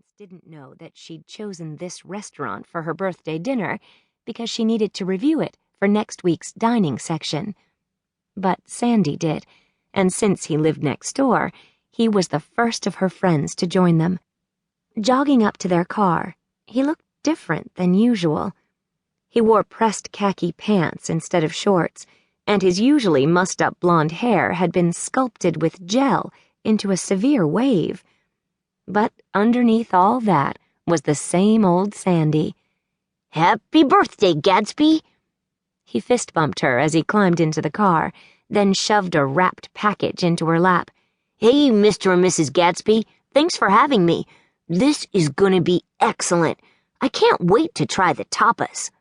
parents didn't know that she'd chosen this restaurant for her birthday dinner because she needed to review it for next week's dining section. But Sandy did, and since he lived next door, he was the first of her friends to join them. Jogging up to their car, he looked different than usual. He wore pressed khaki pants instead of shorts, and his usually mussed-up blonde hair had been sculpted with gel into a severe wave. But underneath all that was the same old Sandy. "Happy birthday, Gatsby!" He fist-bumped her as he climbed into the car, then shoved a wrapped package into her lap. "Hey, Mr. and Mrs. Gatsby, thanks for having me. This is gonna be excellent. I can't wait to try the tapas."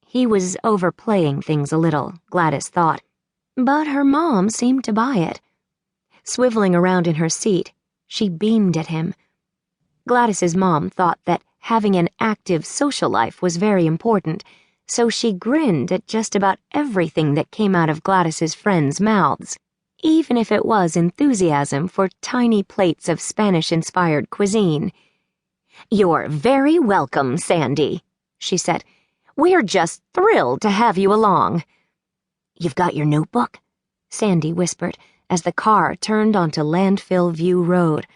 He was overplaying things a little, Gladys thought, but her mom seemed to buy it. Swiveling around in her seat, she beamed at him. Gladys's mom thought that having an active social life was very important, so she grinned at just about everything that came out of Gladys's friends' mouths, even if it was enthusiasm for tiny plates of Spanish-inspired cuisine. "You're very welcome, Sandy," she said. "We're just thrilled to have you along." "You've got your notebook?" Sandy whispered as the car turned onto Landfill View Road.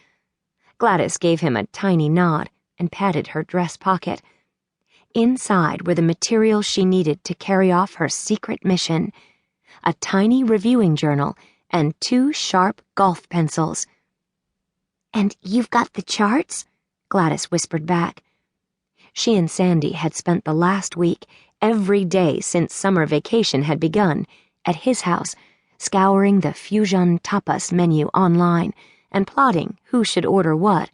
Gladys gave him a tiny nod and patted her dress pocket. Inside were the materials she needed to carry off her secret mission: a tiny reviewing journal and 2 sharp golf pencils. "And you've got the charts?" Gladys whispered back. She and Sandy had spent the last week, every day since summer vacation had begun, at his house, scouring the Fusion tapas menu online and plotting who should order what.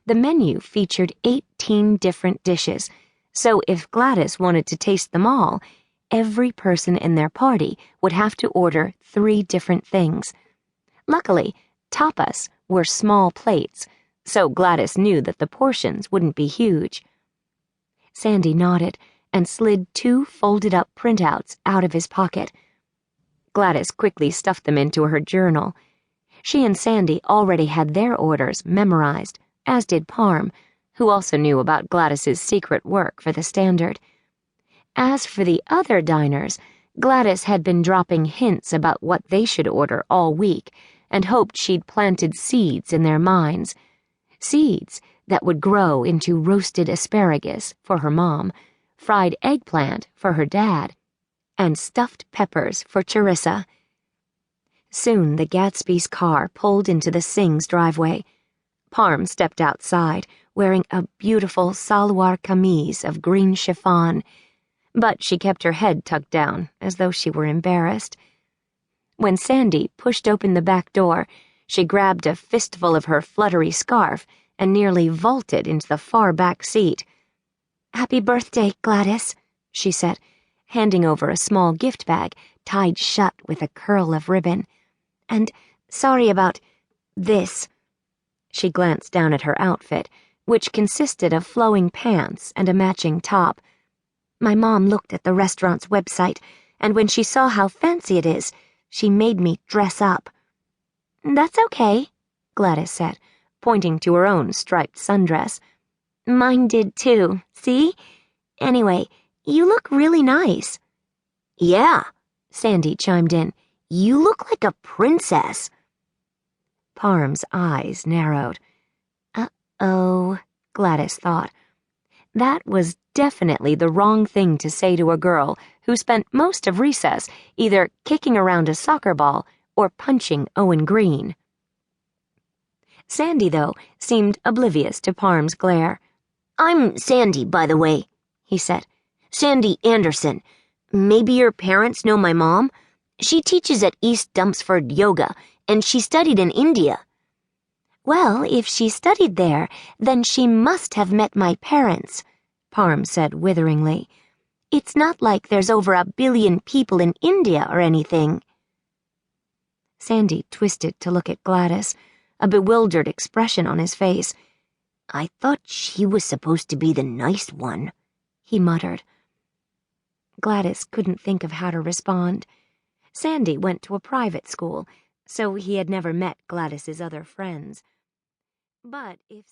The menu featured 18 different dishes, so if Gladys wanted to taste them all, every person in their party would have to order 3 different things. Luckily, tapas were small plates, so Gladys knew that the portions wouldn't be huge. Sandy nodded and slid 2 folded-up printouts out of his pocket. Gladys quickly stuffed them into her journal. She and Sandy already had their orders memorized, as did Parm, who also knew about Gladys's secret work for the Standard. As for the other diners, Gladys had been dropping hints about what they should order all week and hoped she'd planted seeds in their minds. Seeds that would grow into roasted asparagus for her mom, fried eggplant for her dad, and stuffed peppers for Charissa. Soon the Gatsby's car pulled into the Singh's driveway. Parm stepped outside, wearing a beautiful salwar kameez of green chiffon, but she kept her head tucked down as though she were embarrassed. When Sandy pushed open the back door, she grabbed a fistful of her fluttery scarf and nearly vaulted into the far back seat. "Happy birthday, Gladys," she said, handing over a small gift bag tied shut with a curl of ribbon. "And sorry about this." She glanced down at her outfit, which consisted of flowing pants and a matching top. "My mom looked at the restaurant's website, and when she saw how fancy it is, she made me dress up." "That's okay," Gladys said, pointing to her own striped sundress. "Mine did too, see? Anyway, you look really nice." "Yeah," Sandy chimed in. "You look like a princess." Parm's eyes narrowed. Uh-oh, Gladys thought. That was definitely the wrong thing to say to a girl who spent most of recess either kicking around a soccer ball or punching Owen Green. Sandy, though, seemed oblivious to Parm's glare. "I'm Sandy, by the way," he said. "Sandy Anderson. Maybe your parents know my mom? She teaches at East Dumpsford Yoga, and she studied in India." "Well, if she studied there, then she must have met my parents," Parm said witheringly. "It's not like there's over 1 billion people in India or anything." Sandy twisted to look at Gladys, a bewildered expression on his face. "I thought she was supposed to be the nice one," he muttered. Gladys couldn't think of how to respond. Sandy went to a private school, so he had never met Gladys's other friends. But if